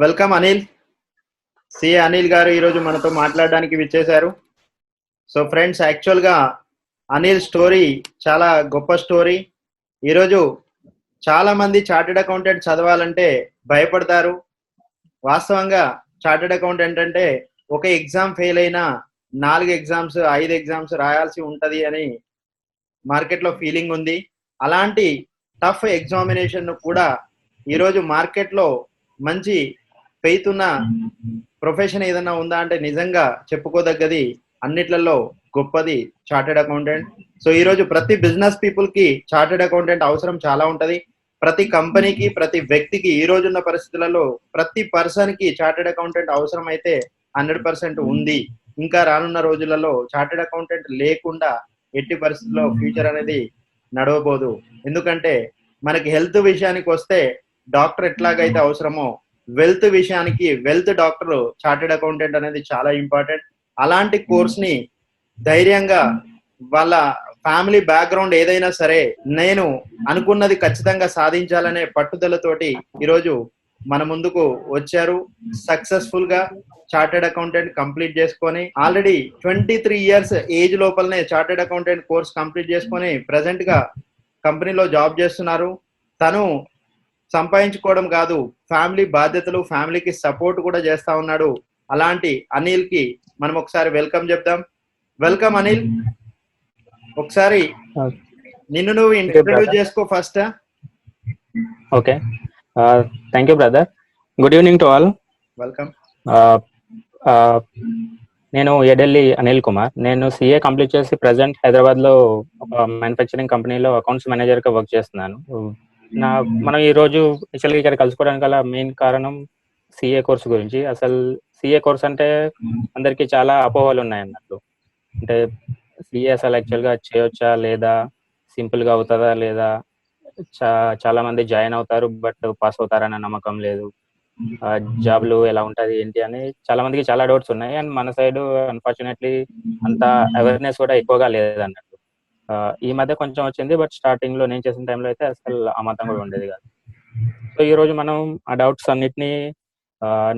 Welcome Anil. Anil గారు ఈరోజు మనతో మాట్లాడడానికి విచ్చేశారు. సో ఫ్రెండ్స్, యాక్చువల్గా అనిల్ స్టోరీ చాలా గొప్ప స్టోరీ. ఈరోజు చాలా మంది చార్టెడ్ అకౌంటెంట్ చదవాలంటే భయపడతారు. వాస్తవంగా చార్టెడ్ అకౌంటెంట్ అంటే ఒక ఎగ్జామ్ ఫెయిల్ అయినా 4 ఎగ్జామ్స్ 5 ఎగ్జామ్స్ రాయాల్సి ఉంటుంది అని మార్కెట్లో ఫీలింగ్ ఉంది. అలాంటి టఫ్ ఎగ్జామినేషన్ కూడా ఈరోజు మార్కెట్లో మంచి ఫెయిత్ ఉన్న ప్రొఫెషన్ ఏదైనా ఉందా అంటే నిజంగా చెప్పుకోదగ్గది, అన్నిట్లలో గొప్పది చార్టెడ్ అకౌంటెంట్. సో ఈరోజు ప్రతి బిజినెస్ పీపుల్ కి చార్టెడ్ అకౌంటెంట్ అవసరం చాలా ఉంటది. ప్రతి కంపెనీకి, ప్రతి వ్యక్తికి ఈ రోజున్న పరిస్థితులలో ప్రతి పర్సన్ కి చార్టెడ్ అకౌంటెంట్ అవసరం అయితే 100% ఉంది. ఇంకా రానున్న రోజులలో చార్టెడ్ అకౌంటెంట్ లేకుండా ఎట్టి పరిస్థితుల్లో ఫ్యూచర్ అనేది నడవబోదు. ఎందుకంటే మనకి హెల్త్ విషయానికి వస్తే డాక్టర్ ఎట్లాగైతే అవసరమో, వెల్త్ విషయానికి వెల్త్ డాక్టర్ చార్టెడ్ అకౌంటెంట్ అనేది చాలా ఇంపార్టెంట్. అలాంటి కోర్స్ ని ధైర్యంగా వాళ్ళ ఫ్యామిలీ బ్యాక్గ్రౌండ్ ఏదైనా సరే నేను అనుకున్నది ఖచ్చితంగా సాధించాలనే పట్టుదలతోటి ఈరోజు మన ముందుకు వచ్చారు. సక్సెస్ఫుల్ గా చార్టెడ్ అకౌంటెంట్ కంప్లీట్ చేసుకొని ఆల్రెడీ 23 ఇయర్స్ ఏజ్ లోపలనే చార్టెడ్ అకౌంటెంట్ కోర్స్ కంప్లీట్ చేసుకొని ప్రెసెంట్ గా కంపెనీలో జాబ్ చేస్తున్నారు. తను సంపాదించుకోవడం కాదు, ఫ్యామిలీ బాధ్యతలు, ఫ్యామిలీకి సపోర్ట్ కూడా చేస్తా ఉన్నాడు. అలాంటి అనిల్ కి మనం ఒకసారి వెల్కమ్ చెప్దాం. వెల్కమ్ అనిల్. ఒకసారి నిన్ను నువ్వు ఇంట్రడ్యూస్ చేసుకో first. Okay, thank you brother. Good evening to all. Welcome. నేను ఎడెల్లి అనిల్ కుమార్. నేను సిఏ కంప్లీట్ చేసి ప్రజెంట్ హైదరాబాద్ లో ఒక మ్యానుఫ్యాక్చరింగ్ కంపెనీలో అకౌంట్స్ మేనేజర్ గా వర్క్ చేస్తున్నాను. మనం ఈ రోజు యాక్చువల్గా ఇక్కడ కలుసుకోవడానికి గల మెయిన్ కారణం సిఏ కోర్స్ గురించి. అసలు సిఏ కోర్స్ అంటే అందరికి చాలా అపోహలు ఉన్నాయి అన్నట్లు. అంటే సిఏ అసలు యాక్చువల్గా చేయొచ్చా లేదా, సింపుల్ గా అవుతుందా లేదా, చాలా మంది జాయిన్ అవుతారు బట్ పాస్ అవుతారన్న నమ్మకం లేదు, జాబ్లు ఎలా ఉంటది ఏంటి అని చాలా మందికి చాలా డౌట్స్ ఉన్నాయి. అండ్ మన సైడ్ అన్ఫార్చునేట్లీ అంత అవేర్నెస్ కూడా ఎక్కువగా లేదు అన్నట్టు. ఈ మధ్య కొంచెం వచ్చింది, బట్ స్టార్టింగ్ లో నేను చేసిన టైంలో అయితే అసలు ఆ మాత్రం కూడా ఉండేది కాదు. సో ఈ రోజు మనం ఆ డౌట్స్ అన్నిటినీ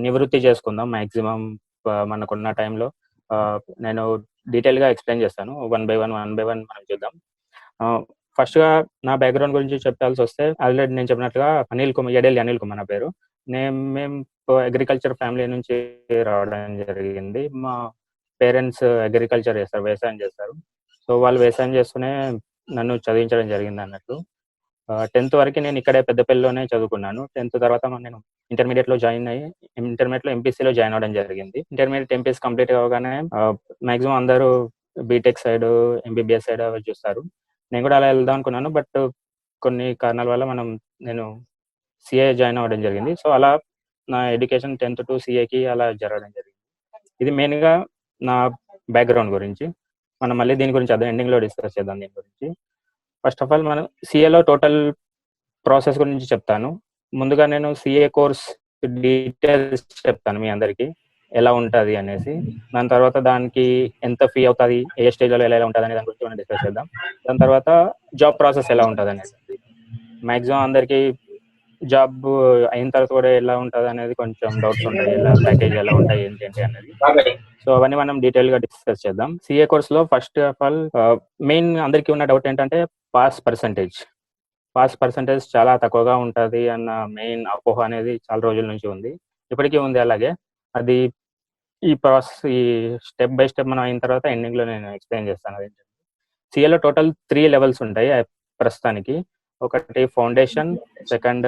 నివృత్తి చేసుకుందాం మాక్సిమం మనకున్న టైంలో. నేను డీటెయిల్ గా ఎక్స్ప్లెయిన్ చేస్తాను, వన్ బై వన్ మనం చూద్దాం. ఫస్ట్ గా నా బ్యాక్గ్రౌండ్ గురించి చెప్పాల్సి వస్తే, ఆల్రెడీ నేను చెప్పినట్లుగా ఎడెల్లి అనిల్ కుమార్ నా పేరు. మేము అగ్రికల్చర్ ఫ్యామిలీ నుంచి రావడం జరిగింది. మా పేరెంట్స్ అగ్రికల్చర్ చేస్తారు, వ్యవసాయం చేస్తారు. సో వాళ్ళు వ్యవసాయం చేస్తూనే నన్ను చదివించడం జరిగింది అన్నట్టు. 10th వరకు నేను ఇక్కడే పెద్దపల్లిలోనే చదువుకున్నాను. 10th తర్వాత నేను ఇంటర్మీడియట్ లో జాయిన్ అయ్యి ఇంటర్మీడియట్ లో ఎంపీసీలో జాయిన్ అవ్వడం జరిగింది. ఇంటర్మీడియట్ ఎంపీసీ కంప్లీట్ అవగానే మాక్సిమం అందరూ బీటెక్ సైడ్, ఎంబీబీఎస్ సైడ్ అవి చూస్తారు. నేను కూడా అలా వెళ్దాం అనుకున్నాను, బట్ కొన్ని కారణాల వల్ల నేను సిఏ జాయిన్ అవ్వడం జరిగింది. సో అలా నా ఎడ్యుకేషన్ 10th టు సిఏకి అలా జరగడం జరిగింది. ఇది మెయిన్ గా నా బ్యాక్గ్రౌండ్ గురించి. మనం మళ్ళీ దీని గురించి అదే ఎండింగ్ లో డిస్కస్ చేద్దాం దీని గురించి. ఫస్ట్ ఆఫ్ ఆల్ మనం సిఏలో టోటల్ ప్రాసెస్ గురించి చెప్తాను. ముందుగా నేను సిఏ కోర్స్ డీటెయిల్స్ చెప్తాను మీ అందరికి, ఎలా ఉంటుంది అనేసి. దాని తర్వాత దానికి ఎంత ఫీ అవుతుంది, ఏ స్టేజ్లో ఎలా ఉంటుంది అనే దాని గురించి మనం డిస్కస్ చేద్దాం. దాని తర్వాత జాబ్ ప్రాసెస్ ఎలా ఉంటుంది అనేది. మ్యాక్సిమం అందరికి జాబ్ అయిన తర్వాత కూడా ఎలా ఉంటుంది అనేది కొంచెం డౌట్స్ ఉంటాయి, ఎలా ప్యాకేజ్ ఎలా ఉంటాయి ఏంటి అనేది. సో అవన్నీ మనం డీటెయిల్ గా డిస్కస్ చేద్దాం. సిఏ కోర్స్ లో ఫస్ట్ ఆఫ్ ఆల్ మెయిన్ అందరికీ ఉన్న డౌట్ ఏంటంటే పాస్ పర్సంటేజ్ చాలా తక్కువగా ఉంటుంది అన్న మెయిన్ అపోహ అనేది చాలా రోజుల నుంచి ఉంది, ఇప్పటికీ ఉంది. అలాగే అది ఈ స్టెప్ బై స్టెప్ మనం అయిన తర్వాత ఎండింగ్ లో నేను ఎక్స్ప్లెయిన్ చేస్తాను. అది సిఏలో టోటల్ 3 లెవెల్స్ ఉంటాయి ప్రస్తుతానికి. ఒకటి foundation, second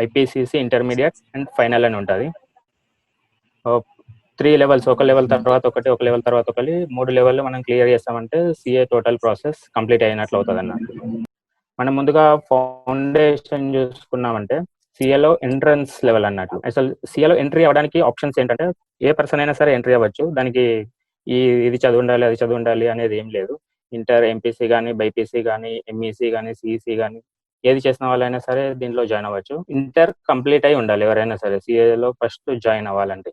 IPCC, intermediate and final అని ఉంటుంది. 3 లెవెల్స్, ఒక లెవెల్ తర్వాత ఒకటి, ఒక లెవెల్ తర్వాత ఒకటి, 3 లెవెల్ మనం క్లియర్ చేస్తామంటే సిఏ టోటల్ ప్రాసెస్ కంప్లీట్ అయినట్లు అవుతుంది అన్నట్టు. మనం ముందుగా ఫౌండేషన్ చూసుకున్నామంటే సిఏలో ఎంట్రన్స్ లెవెల్ అన్నట్లు. అసలు సిఏలో ఎంట్రీ అవ్వడానికి ఆప్షన్స్ ఏంటంటే ఏ పర్సన్ అయినా సరే ఎంట్రీ అవ్వచ్చు. దానికి ఇది చదువు ఉండాలి, అది చదువు ఉండాలి అనేది ఏం లేదు. ఇంటర్, ఎంపీసీ కానీ, బైపీసీ కానీ, ఎంఈసీ కానీ, సిఈసీ కానీ ఏది చేసిన వాళ్ళైనా సరే దీంట్లో జాయిన్ అవ్వచ్చు. ఇంటర్ కంప్లీట్ అయి ఉండాలి ఎవరైనా సరే సిఏలో ఫస్ట్ జాయిన్ అవ్వాలంటే.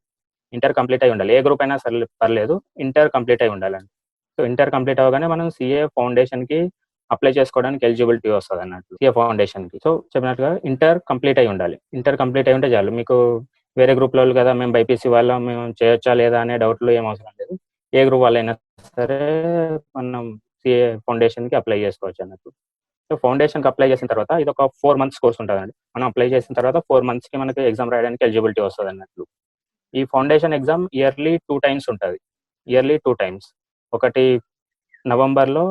ఇంటర్ కంప్లీట్ అయి ఉండాలి, ఏ గ్రూప్ అయినా సరే పర్లేదు, ఇంటర్ కంప్లీట్ అయి ఉండాలండి. సో ఇంటర్ కంప్లీట్ అవ్వగానే మనం సిఏ ఫౌండేషన్ కి అప్లై చేసుకోవడానికి ఎలిజిబిలిటీ వస్తుంది అన్నట్టు సిఏ ఫౌండేషన్ కి. సో చెప్పినట్టుగా ఇంటర్ కంప్లీట్ అయి ఉండాలి. ఇంటర్ కంప్లీట్ అయి ఉంటే చాలు. మీకు వేరే గ్రూప్ లో కదా మేము బైపీసీ వాళ్ళ మేము చేయొచ్చా లేదా అనే డౌట్లు ఏం అవసరం లేదు. ఏ గ్రూప్ వాళ్ళైనా సరే మనం సిఏ ఫౌండేషన్ కి అప్లై చేసుకోవచ్చు అన్నట్టు. సో ఫౌండేషన్ కి అప్లై చేసిన తర్వాత ఇది ఒక 4 months కోర్స్ ఉంటుందండి. మనం అప్లై చేసిన తర్వాత 4 months కి మనకి ఎగ్జామ్ రాయడానికి ఎలిజిబిలిటీ వస్తుంది అన్నట్లు. ఈ ఫౌండేషన్ ఎగ్జామ్ ఇయర్లీ 2 times ఉంటుంది. Yearly 2 times. ఒకటి నవంబర్లో,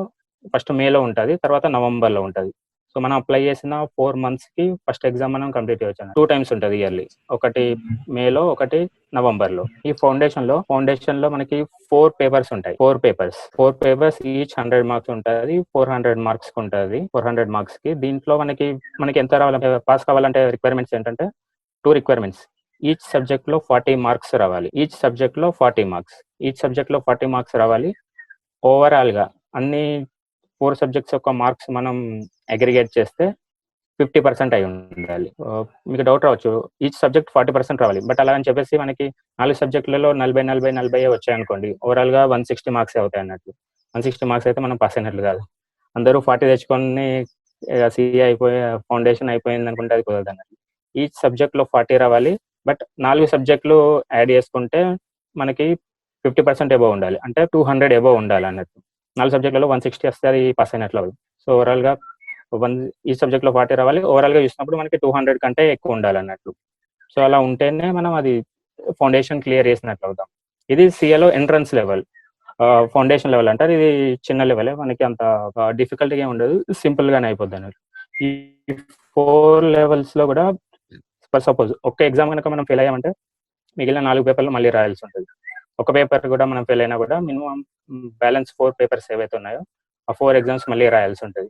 ఫస్ట్ మేలో ఉంటుంది, తర్వాత నవంబర్లో ఉంటుంది. సో మనం అప్లై చేసిన 4 months కి ఫస్ట్ ఎగ్జామ్ మనం కంప్లీట్ చేయవచ్చు. 2 times ఉంటుంది ఇయర్లీ, ఒకటి మేలో, ఒకటి నవంబర్లో. ఈ ఫౌండేషన్ లో మనకి 4 papers ఉంటాయి. 4 papers ఈచ్ 100 marks ఉంటుంది. 400 marks ఉంటుంది. 400 marks కి దీంట్లో మనకి ఎంత రావాలి, పాస్ కావాలంటే రిక్వైర్మెంట్స్ ఏంటంటే 2 requirements. ఈచ్ సబ్జెక్ట్ లో 40 marks రావాలి. ఈచ్ సబ్జెక్ట్ లో 40 marks రావాలి. ఓవరాల్ గా అన్ని 4 subjects యొక్క మార్క్స్ మనం అగ్రిగేట్ చేస్తే 50% అయి ఉండాలి. మీకు డౌట్ రావచ్చు, ఈచ్ సబ్జెక్ట్ 40% రావాలి, బట్ అలా అని చెప్పేసి మనకి 4 సబ్జెక్టులలో 40 వచ్చాయనుకోండి, ఓవరాల్ గా 160 marks అవుతాయి అన్నట్టు. 160 marks అయితే మనం పాస్ అయినట్లు కాదు. అందరూ 40 తెచ్చుకొని సిఏ ఫౌండేషన్ అయిపోయింది అనుకుంటే అది కుదరదు అన్నట్టు. ఈచ్ సబ్జెక్ట్ లో 40 రావాలి, బట్ 4 సబ్జెక్టులు యాడ్ చేసుకుంటే మనకి 50% ఎబో ఉండాలి, అంటే 200 ఎబో ఉండాలి అన్నట్టు. 4 సబ్జెక్టులలో 160 వస్తే అది పాస్ అయినట్లు అవుతుంది. సో ఓవరాల్ గా ఈ సబ్జెక్ట్ లో 40 రావాలి, ఓవరాల్ గా చూసినప్పుడు మనకి 200 కంటే ఎక్కువ ఉండాలి అన్నట్టు. సో అలా ఉంటేనే మనం అది ఫౌండేషన్ క్లియర్ చేసినట్లు అవుతాం. ఇది సిఏలో ఎంట్రన్స్ లెవెల్. ఫౌండేషన్ లెవెల్ అంటారు, ఇది చిన్న లెవెలే, మనకి అంత డిఫికల్ట్గా ఉండదు, సింపుల్ గానే అయిపోద్ది అన్నట్టు. ఈ 4 levels లో కూడా ఫర్ సపోజ్ ఒక్క ఎగ్జామ్ కనుక మనం ఫెయిల్ అయ్యామంటే మిగిలిన 4 పేపర్లు మళ్ళీ రాయాల్సి ఉంటుంది. ఒక పేపర్ కూడా మనం ఫెయిల్ అయినా కూడా మినిమం బ్యాలెన్స్ 4 papers ఏవైతే ఉన్నాయో ఆ 4 exams మళ్ళీ రాయాల్సి ఉంటుంది.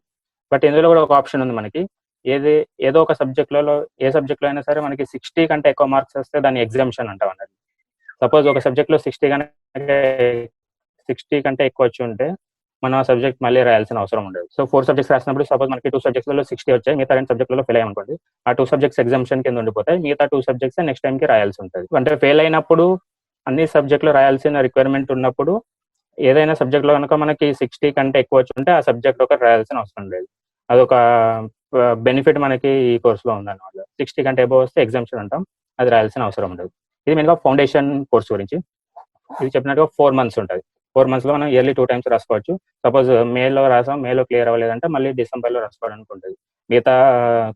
బట్ ఇందులో కూడా ఒక ఆప్షన్ ఉంది మనకి, ఏదో ఒక సబ్జెక్టులలో, ఏ సబ్జెక్ట్లో అయినా సరే మనకి 60 కంటే ఎక్కువ మార్క్స్ వస్తే దాన్ని ఎగ్జామ్షన్ అంటాం అన్నట్టు. సపోజ్ ఒక సబ్జెక్ట్లో 60 కంటే ఎక్కువ వచ్చి ఉంటే మనం ఆ సబ్జెక్ట్ మళ్ళీ రాయాల్సిన అవసరం ఉండదు. సో 4 subjects రాసినప్పుడు సపోజ్ మనకి 2 subjectsలలో 60 వచ్చాయి, మిగతా 2 subjectsలలో ఫెయిల్ అయ్యామనుకోండి, ఆ 2 subjects ఎగ్జామ్షన్ కింద ఉండిపోతాయి, మిగతా 2 subjects నెక్స్ట్ టైంకి రాయాల్సి ఉంటుంది. అంటే ఫెయిల్ అయినప్పుడు అన్ని సబ్జెక్టులు రాయాల్సిన రిక్వైర్మెంట్ ఉన్నప్పుడు ఏదైనా సబ్జెక్ట్లో కనుక మనకి 60 కంటే ఎక్కువ వచ్చి ఉంటే ఆ సబ్జెక్ట్ ఒకటి రాయాల్సిన అవసరం లేదు. అదొక బెనిఫిట్ మనకి ఈ కోర్సులో ఉందన్నమాట. 60 కంటే ఎబో వస్తే ఎగ్జామ్షన్ అంటాం, అది రాయాల్సిన అవసరం ఉండదు. ఇది మెయిన్గా ఫౌండేషన్ కోర్స్ గురించి. ఇది చెప్పినట్టుగా 4 months ఉంటుంది. 4 months లో మనం ఇయర్లీ 2 times రాసుకోవచ్చు. సపోజ్ మేలో రాసాం, మేలో క్లియర్ అవ్వలేదంటే మళ్ళీ డిసెంబర్లో రాసుకోవడానికి ఉంటుంది. మిగతా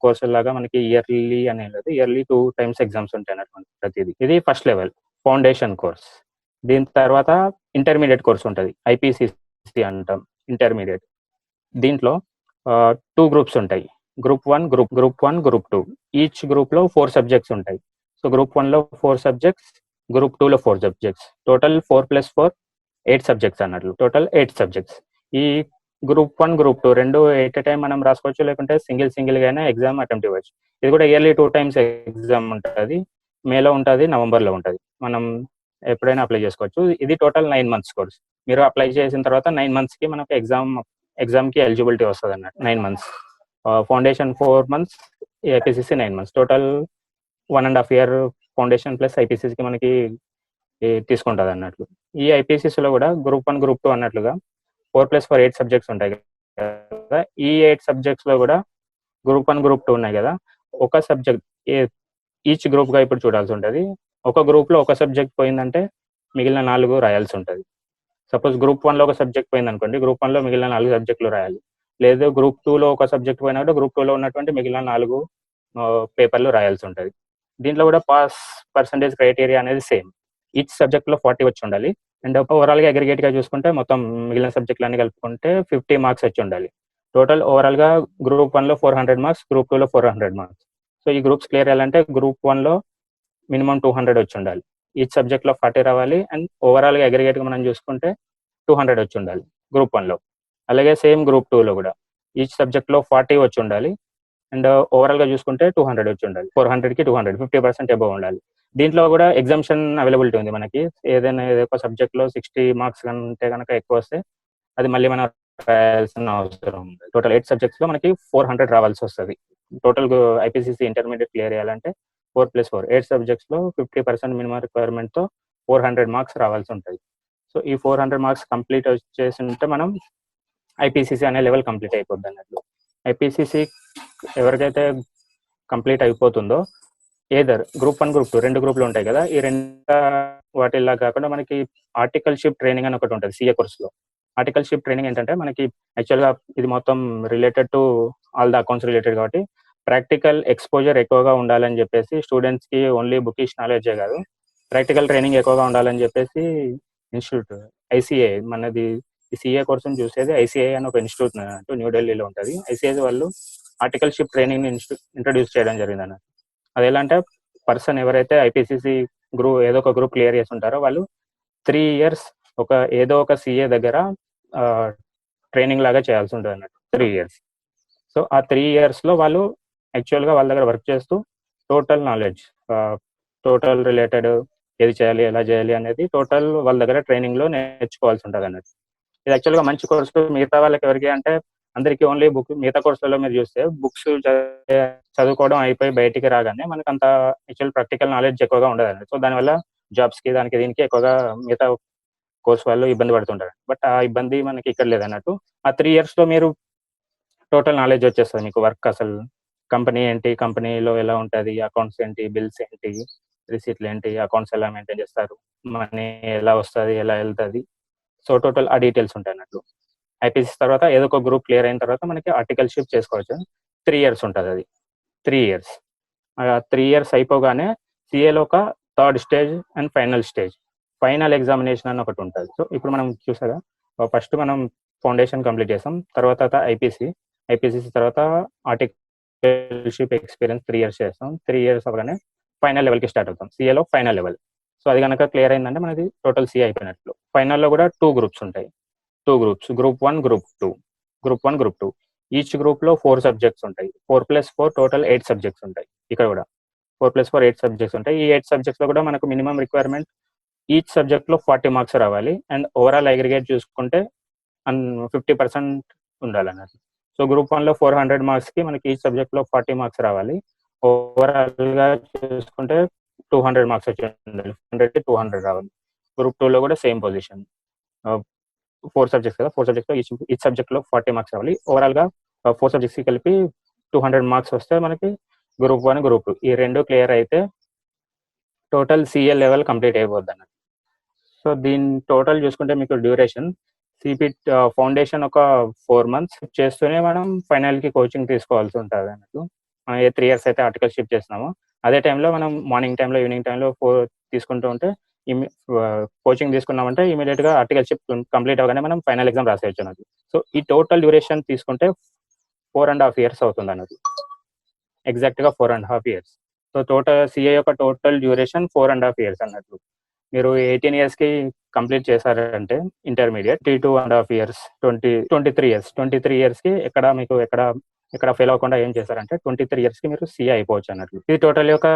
కోర్సులాగా మనకి ఇయర్లీ అనే లేదు, ఇయర్లీ 2 times ఎగ్జామ్స్ ఉంటాయి అన్నట్టు ప్రతిదీ. ఇది ఫస్ట్ లెవెల్ ఫౌండేషన్ కోర్స్. దీని తర్వాత ఇంటర్మీడియట్ కోర్స్ ఉంటుంది, ఐపీసీసీ అంటాం, ఇంటర్మీడియట్. దీంట్లో 2 groups ఉంటాయి, గ్రూప్ 1, గ్రూప్ 2. ఈచ్ గ్రూప్ లో 4 subjects ఉంటాయి. సో గ్రూప్ 1 లో 4 subjects, గ్రూప్ 2 లో 4 subjects, టోటల్ 4 + 4 8 subjects అన్నట్లు. Total 8 subjects. ఈ గ్రూప్ 1, గ్రూప్ 2 రెండు ఎట్ ఎ టైం మనం రాసుకోవచ్చు, లేకుంటే సింగిల్ గానే ఎగ్జామ్ అటెంప్ట్ ఇవ్వచ్చు. ఇది కూడా ఇయర్లీ 2 times ఎగ్జామ్ ఉంటుంది, మేలో ఉంటుంది, నవంబర్లో ఉంటుంది. మనం ఎప్పుడైనా అప్లై చేసుకోవచ్చు. ఇది టోటల్ 9 months కోర్స్. మీరు అప్లై చేసిన తర్వాత 9 months కి మనకు ఎగ్జామ్ కి ఎలిజిబిలిటీ వస్తుంది అన్నట్టు. 9 months, foundation 4 months, IPCC 9 months, total 1.5 year foundation plus ఐపీసీసీకి మనకి తీసుకుంటుంది అన్నట్లు. ఈ ఐపీసీసీలో కూడా గ్రూప్ 1, గ్రూప్ 2 అన్నట్లుగా 4 + 4 8 subjects ఉంటాయి కదా. ఈ 8 subjects లో కూడా గ్రూప్ 1, గ్రూప్ 2 ఉన్నాయి కదా, ఒక సబ్జెక్ట్ ఈచ్ గ్రూప్ గా ఇప్పుడు చూడాల్సి ఉంటుంది. ఒక గ్రూప్ లో ఒక సబ్జెక్ట్ పోయిందంటే మిగిలిన 4 రాయాల్సి ఉంటుంది. సపోజ్ గ్రూప్ 1 లో ఒక సబ్జెక్ట్ పోయింది అనుకోండి, గ్రూప్ 1 లో మిగిలిన 4 subjects రాయాలి. లేదు గ్రూప్ 2 లో ఒక సబ్జెక్ట్ పోయినప్పుడు గ్రూప్ 2 లో ఉన్నటువంటి మిగిలిన 4 పేపర్లు రాయాల్సి ఉంటుంది. దీంట్లో కూడా పాస్ పర్సంటేజ్ క్రైటీరియా అనేది సేమ్. ఈచ్ సబ్జెక్ట్ లో 40 వచ్చి ఉండాలి, అండ్ ఓవరాల్ గా అగ్రిగేట్ గా చూసుకుంటే మొత్తం మిగిలిన సబ్జెక్టులు అన్ని కలుపుకుంటే 50 marks వచ్చి ఉండాలి. టోటల్ ఓవరాల్ గా గ్రూప్ 1 లో 400 marks, గ్రూప్ 2 లో 400 marks. సో ఈ గ్రూప్స్ క్లియర్ అయ్యాలంటే గ్రూప్ 1 లో మినిమం 200 వచ్చి ఉండాలి, ఈచ్ సబ్జెక్ట్ లో 40 రావాలి, అండ్ ఓవరాల్ గా అగ్రిగేట్ గా మనం చూసుకుంటే 200 వచ్చి ఉండాలి గ్రూప్ 1 లో. అలాగే సేమ్ గ్రూప్ 2 లో కూడా ఈచ్ సబ్జెక్ట్ లో 40 వచ్చి ఉండాలి, అండ్ ఓవరాల్ గా చూసుకుంటే 200 వచ్చి ఉండాలి. 400 కి 200, 50% ఎబో ఉండాలి. దీంట్లో కూడా ఎగ్జామ్షన్ అవైలబిలిటీ ఉంది మనకి. ఏదైనా ఒక సబ్జెక్ట్ లో 60 marks కంటే కనుక ఎక్కువ వస్తే అది మళ్ళీ మనం రాయాల్సిన అవసరం ఉంది. టోటల్ 8 subjects లో మనకి 400 రావాల్సి వస్తుంది. టోటల్ ఐపీసీసీ ఇంటర్మీడియట్ క్లియర్ చేయాలంటే 4 + 4 8 subjects లో 50% మినిమం రిక్వైర్మెంట్ తో 400 marks రావాల్సి ఉంటుంది. సో ఈ 400 marks కంప్లీట్ వచ్చేసి ఉంటే మనం ఐపీసీసీ అనే లెవెల్ కంప్లీట్ అయిపోద్ది అన్నట్లు. ఐపీసీసీ ఎవరికైతే కంప్లీట్ అయిపోతుందో ఏదర్ గ్రూప్ 1 గ్రూప్ 2 2 గ్రూపులు ఉంటాయి కదా, ఈ రెండు వాటిల్లా కాకుండా మనకి ఆర్టికల్షిప్ ట్రైనింగ్ అని ఒకటి ఉంటుంది సిఏ కోర్సులో. ఆర్టికల్షిప్ ట్రైనింగ్ ఏంటంటే మనకి యాక్చువల్గా ఇది మొత్తం related to all the accounts related కాబట్టి ప్రాక్టికల్ ఎక్స్పోజర్ ఎక్కువగా ఉండాలని చెప్పేసి స్టూడెంట్స్కి ఓన్లీ బుకిష్ నాలెడ్జే కాదు, ప్రాక్టికల్ ట్రైనింగ్ ఎక్కువగా ఉండాలని చెప్పేసి ఇన్స్టిట్యూట్ ఐసీఏ మనది ఈ సిఏ కోర్సును చూసేది ఐసీఐ అని ఒక ఇన్స్టిట్యూట్ అన్నట్టు న్యూఢిల్లీలో ఉంటుంది. ఐసీఐ వాళ్ళు ఆర్టికల్షిప్ ట్రైనింగ్ ఇంట్రడ్యూస్ చేయడం జరిగింది అన్నట్టు. అది ఎలా అంటే పర్సన్ ఎవరైతే ఐపీసీసీ ఏదో ఒక గ్రూప్ క్లియర్ చేసి ఉంటారో వాళ్ళు 3 years ఏదో ఒక సిఏ దగ్గర ట్రైనింగ్ లాగా చేయాల్సి ఉంటుంది అన్నట్టు 3 years. సో ఆ 3 yearsలో వాళ్ళు యాక్చువల్గా వాళ్ళ దగ్గర వర్క్ చేస్తూ టోటల్ నాలెడ్జ్ టోటల్ రిలేటెడ్ ఏది చేయాలి ఎలా చేయాలి అనేది టోటల్ వాళ్ళ దగ్గర ట్రైనింగ్లో నేర్చుకోవాల్సి ఉంటుంది అన్నట్టు. ఇది యాక్చువల్గా మంచి కోర్సు. మిగతా వాళ్ళకి ఎవరికి అంటే అందరికీ ఓన్లీ మిగతా కోర్సులలో మీరు చూస్తే బుక్స్ చదువుకోవడం అయిపోయి బయటికి రాగానే మనకు అంత యాక్చువల్ ప్రాక్టికల్ నాలెడ్జ్ ఎక్కువగా ఉండదు అన్నట్టు. సో దానివల్ల జాబ్స్కి దానికి దీనికి ఎక్కువగా మిగతా కోర్స్ వాళ్ళు ఇబ్బంది పడుతుంటారు. బట్ ఆ ఇబ్బంది మనకి ఇక్కడ లేదన్నట్టు. ఆ 3 yearsలో మీరు టోటల్ నాలెడ్జ్ వచ్చేస్తుంది మీకు. వర్క్ అసలు కంపెనీ ఏంటి, కంపెనీలో ఎలా ఉంటుంది, అకౌంట్స్ ఏంటి, బిల్స్ ఏంటి, రిసీట్లు ఏంటి, అకౌంట్స్ ఎలా మెయింటైన్ చేస్తారు, మనీ ఎలా వస్తుంది ఎలా వెళ్తుంది, సో టోటల్ ఆ డీటెయిల్స్ ఉంటాయి అన్నట్లు. ఐపీసీ తర్వాత ఏదో ఒక గ్రూప్ క్లియర్ అయిన తర్వాత మనకి ఆర్టికల్షిప్ చేసుకోవచ్చు. 3 years ఉంటుంది అది. 3 years 3 years అయిపోగానే సిఏలో ఒక third stage and final stage, final examination అని ఒకటి ఉంటుంది. సో ఇప్పుడు మనం చూసాగా ఫస్ట్ మనం ఫౌండేషన్ కంప్లీట్ చేస్తాం, తర్వాత ఐపీసీసీ తర్వాత ఆర్టికల్షిప్ ఎక్స్పీరియన్స్ 3 years చేస్తాం. 3 years అవగానే ఫైనల్ లెవెల్కి స్టార్ట్ అవుతాం, సిఏలో ఫైనల్ లెవెల్. సో అది కనుక క్లియర్ అయిందంటే మనది టోటల్ సిఏ అయిపోయినట్లు. ఫైనల్లో కూడా 2 groups ఉంటాయి, 2 groups, group 1 group 2. Group 1 group 2 each గ్రూప్లో 4 subjects ఉంటాయి. 4+4 టోటల్ 8 subjects ఉంటాయి. ఇక్కడ కూడా 4+4 8 subjects ఉంటాయి. ఈ 8 subjectsలో కూడా మనకు మినిమం రిక్వైర్మెంట్ ఈచ్ సబ్జెక్ట్లో 40 marks రావాలి అండ్ ఓవరాల్ అగ్రిగేట్ చూసుకుంటే 50% ఉండాలన్నట్టు. సో గ్రూప్ 1లో 400 marksకి మనకి ఈచ్ సబ్జెక్ట్లో 40 marks రావాలి. ఓవరాల్గా చూసుకుంటే 200 marks వచ్చి ఉండాలి, 100కి 200 రావాలి. గ్రూప్ 2లో కూడా సేమ్ పొజిషన్, 4 subjects కదా, 4 subjectsలో ఈచ్ సబ్జెక్ట్లో 40 marks రావాలి. ఓవరాల్గా 4 subjectsకి కలిపి 200 marks వస్తే మనకి గ్రూప్ 1 గ్రూప్ 2 ఈ రెండు క్లియర్ అయితే టోటల్ సిఏ లెవెల్ కంప్లీట్ అయిపోద్ది అన్నట్టు. సో దీని టోటల్ చూసుకుంటే మీకు డ్యూరేషన్ సిపి ఫౌండేషన్ ఒక 4 months చేస్తూనే మనం ఫైనల్కి కోచింగ్ తీసుకోవాల్సి ఉంటుంది అన్నట్టు. మనం 3 years అయితే ఆర్టికల్షిప్ చేస్తున్నామో అదే టైంలో మనం మార్నింగ్ టైంలో ఈవినింగ్ టైంలో తీసుకుంటూ ఉంటే కోచింగ్ తీసుకున్నామంటే ఇమీడియట్గా ఆర్టికల్షిప్ కంప్లీట్ అవగానే మనం ఫైనల్ ఎగ్జామ్ రాసేయచ్చు అన్నట్టు. సో ఈ టోటల్ డ్యూరేషన్ తీసుకుంటే 4.5 years అవుతుంది అన్నట్టు, ఎగ్జాక్ట్గా 4.5 years. సో టోటల్ సిఏ యొక్క టోటల్ డ్యూరేషన్ 4.5 years అన్నట్టు. మీరు 18 yearsకి కంప్లీట్ చేశారంటే ఇంటర్మీడియట్ 2.5 years 23 yearsకి ఎక్కడ ఫెయిల్ అవ్వకుండా ఏం చేశారంటే 23 yearsకి మీరు సిఏ అయిపోవచ్చు అన్నట్లు. ఇది టోటల్ యొక్క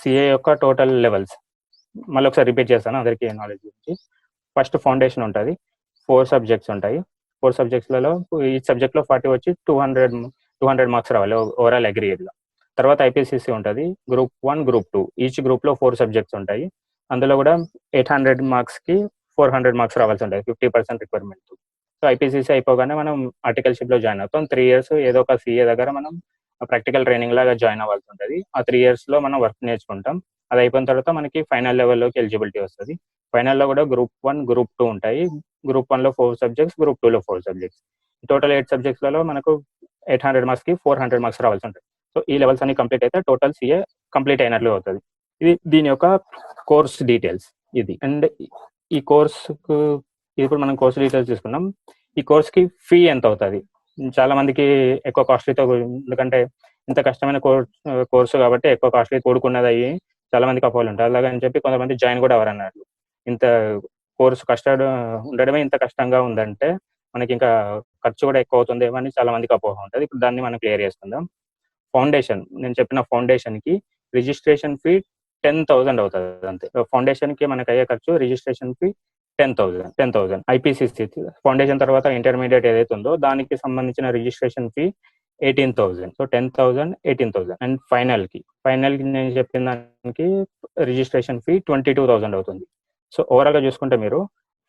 సిఏ యొక్క టోటల్ లెవెల్స్. మళ్ళీ ఒకసారి రిపీట్ చేస్తాను అందరికీ నాలెడ్జ్ గురించి. ఫస్ట్ ఫౌండేషన్ ఉంటుంది, 4 subjects ఉంటాయి. 4 subjectsలలో ఈ సబ్జెక్ట్లో 40 వచ్చి 200 marks రావాలి ఓవరాల్ అగ్రిగేట్గా. తర్వాత ఐపీసీసీ ఉంటుంది, గ్రూప్ 1 గ్రూప్ 2 ఈచ్ గ్రూప్లో 4 subjects ఉంటాయి. అందులో కూడా 800 marksకి 400 marks రావాల్సి ఉంటుంది, 50% రిక్వైర్మెంట్. సో ఐపీసీసీ అయిపోగానే మనం ఆర్టికల్షిప్లో జాయిన్ అవుతాం. 3 years ఏదో ఒక సిఏ దగ్గర మనం ప్రాక్టికల్ ట్రైనింగ్ లాగా జాయిన్ అవ్వాల్సి ఉంటుంది. ఆ 3 yearsలో మనం వర్క్ నేర్చుకుంటాం. అది అయిపోయిన తర్వాత మనకి ఫైనల్ లెవెల్లోకి ఎలిజిబిలిటీ వస్తుంది. ఫైనల్లో కూడా గ్రూప్ 1 గ్రూప్ 2 ఉంటాయి. గ్రూప్ 1లో 4 subjects, గ్రూప్ 2లో 4 subjects. టోటల్ 8 subjectsలలో మనకు 800 marksకి 400 marks రావాల్సి ఉంటుంది. సో ఈ లెవెల్స్ అన్ని కంప్లీట్ అయితే టోటల్ సిఏ కంప్లీట్ అయినట్లు అవుతుంది. ఇది దీని యొక్క కోర్స్ డీటెయిల్స్ ఇది. అండ్ ఈ కోర్సుకు ఇప్పుడు మనం కోర్స్ డీటెయిల్స్ తీసుకున్నాం. ఈ కోర్స్కి ఫీ ఎంత అవుతుంది? చాలా మందికి ఎక్కువ కాస్ట్లీతో, ఎందుకంటే ఇంత కష్టమైన కోర్సు కాబట్టి ఎక్కువ కాస్ట్లీ కూడుకున్నది అయ్యి చాలా మందికి అపోహలు ఉంటాయి. అలాగని చెప్పి కొంతమంది జాయిన్ కూడా అవ్వరు అన్నట్లు. ఇంత కోర్సు ఉండడమే ఇంత కష్టంగా ఉందంటే మనకి ఇంకా ఖర్చు కూడా ఎక్కువ అవుతుందేమో అని చాలా మందికి అపోహ ఉంటుంది. ఇప్పుడు దాన్ని మనం క్లియర్ చేసుకుందాం. ఫౌండేషన్, నేను చెప్పిన ఫౌండేషన్కి రిజిస్ట్రేషన్ ఫీ 10,000 అవుతుంది అంతే. ఫౌండేషన్కి మనకు అయ్యే ఖర్చు రిజిస్ట్రేషన్ ఫీ 10,000. ఐపీసీసీ ఫౌండేషన్ తర్వాత ఇంటర్మీడియట్ ఏదైతే ఉందో దానికి సంబంధించిన రిజిస్ట్రేషన్ ఫీ 18,000. సో 10,000 18,000. అండ్ ఫైనల్కి నేను చెప్పిన దానికి రిజిస్ట్రేషన్ ఫీ 22,000 అవుతుంది. సో ఓవరాల్గా చూసుకుంటే మీరు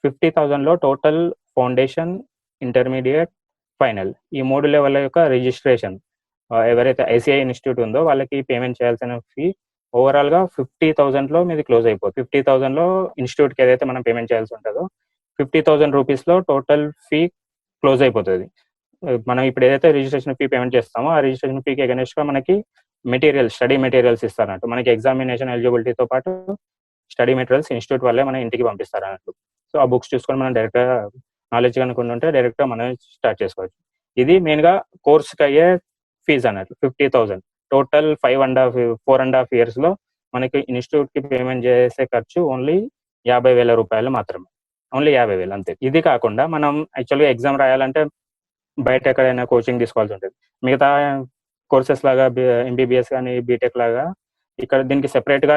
50,000లో టోటల్ ఫౌండేషన్ ఇంటర్మీడియట్, ఫైనల్. ఈ 3 లెవెల్ల యొక్క రిజిస్ట్రేషన్ ఎవరైతే ఐసీఐ ఇన్స్టిట్యూట్ ఉందో వాళ్ళకి పేమెంట్ చేయాల్సిన ఫీ ఓవరాల్‌గా 50,000లో మీది క్లోజ్ అయిపోతుంది. 50,000లో ఇన్స్టిట్యూట్‌కి ఏదైతే మనం పేమెంట్ చేయాల్సి ఉంటుందో 50,000 రూపీస్‌లో టోటల్ ఫీ క్లోజ్ అయిపోతుంది. మనం ఇప్పుడు ఏదైతే రిజిస్ట్రేషన్ ఫీ పేమెంట్ చేస్తామో ఆ రిజిస్ట్రేషన్ ఫీకి అగైనెస్ట్‌గా మనకి స్టడీ మెటీరియల్స్ ఇస్తారన్నట్టు. మనకి ఎగ్జామినేషన్ ఎలిజిబిలిటీతో పాటు స్టడీ మెటీరియల్స్ ఇన్స్టిట్యూట్ వాళ్ళే మన ఇంటికి పంపిస్తారన్నట్టు. సో ఆ బుక్స్ చూసుకొని మనం డైరెక్ట్‌గా నాలెడ్జ్ కనుక ఉంటే డైరెక్ట్‌గా మనం స్టార్ట్ చేసుకోవచ్చు. ఇది మెయిన్‌గా కోర్స్‌కి అయ్యే ఫీజ్ అన్నట్టు 50,000. టోటల్ 4.5 ఇయర్స్‌లో మనకి ఇన్స్టిట్యూట్‌కి పేమెంట్ చేసే ఖర్చు ఓన్లీ రూ. 50,000 మాత్రమే. ఓన్లీ 50,000 అంతే. ఇది కాకుండా మనం యాక్చువల్‌గా ఎగ్జామ్ రాయాలంటే బయట ఎక్కడైనా కోచింగ్ తీసుకోవాల్సి ఉంటుంది. మిగతా కోర్సెస్ లాగా ఎంబీబీఎస్ కానీ బీటెక్ లాగా ఇక్కడ దీనికి సెపరేట్‌గా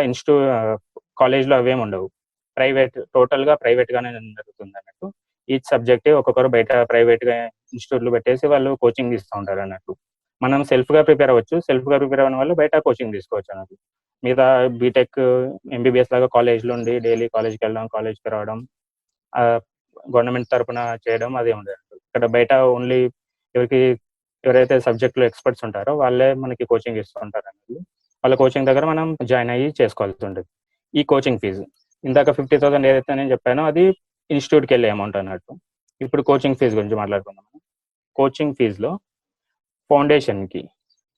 కాలేజ్‌లో అవేమి ఉండవు. టోటల్‌గా ప్రైవేట్‌గానే జరుగుతుంది అన్నట్టు. ఈచ్ సబ్జెక్ట్ ఒక్కొక్కరు బయట ప్రైవేట్‌గా ఇన్స్టిట్యూట్లు పెట్టేసి వాళ్ళు కోచింగ్ ఇస్తూ ఉంటారు అన్నట్టు. మనం సెల్ఫ్‌గా ప్రిపేర్ అవ్వచ్చు. సెల్ఫ్‌గా ప్రిపేర్ అవ్వని వాళ్ళు బయట కోచింగ్ తీసుకోవచ్చు అన్నట్టు. మిగతా బీటెక్, ఎంబీబీఎస్ లాగా కాలేజ్‌లో ఉండి డైలీ కాలేజ్‌కి వెళ్ళడం, కాలేజ్‌కి రావడం, గవర్నమెంట్ తరపున చేయడం అదేమి ఉండదు. ఇక్కడ బయట ఓన్లీ ఎవరైతే సబ్జెక్ట్లో ఎక్స్పర్ట్స్ ఉంటారో వాళ్ళే మనకి కోచింగ్ ఇస్తూ ఉంటారు అన్నట్టు. వాళ్ళ కోచింగ్ దగ్గర మనం జాయిన్ అయ్యి చేసుకోవాల్సి ఉంటుంది. ఈ కోచింగ్ ఫీజు ఇందాక 50,000 ఏదైతే నేను చెప్పానో అది ఇన్స్టిట్యూట్‌కి వెళ్ళే అమౌంట్ అన్నట్టు. ఇప్పుడు కోచింగ్ ఫీజు గురించి మాట్లాడుకుందాం. కోచింగ్ ఫీజులో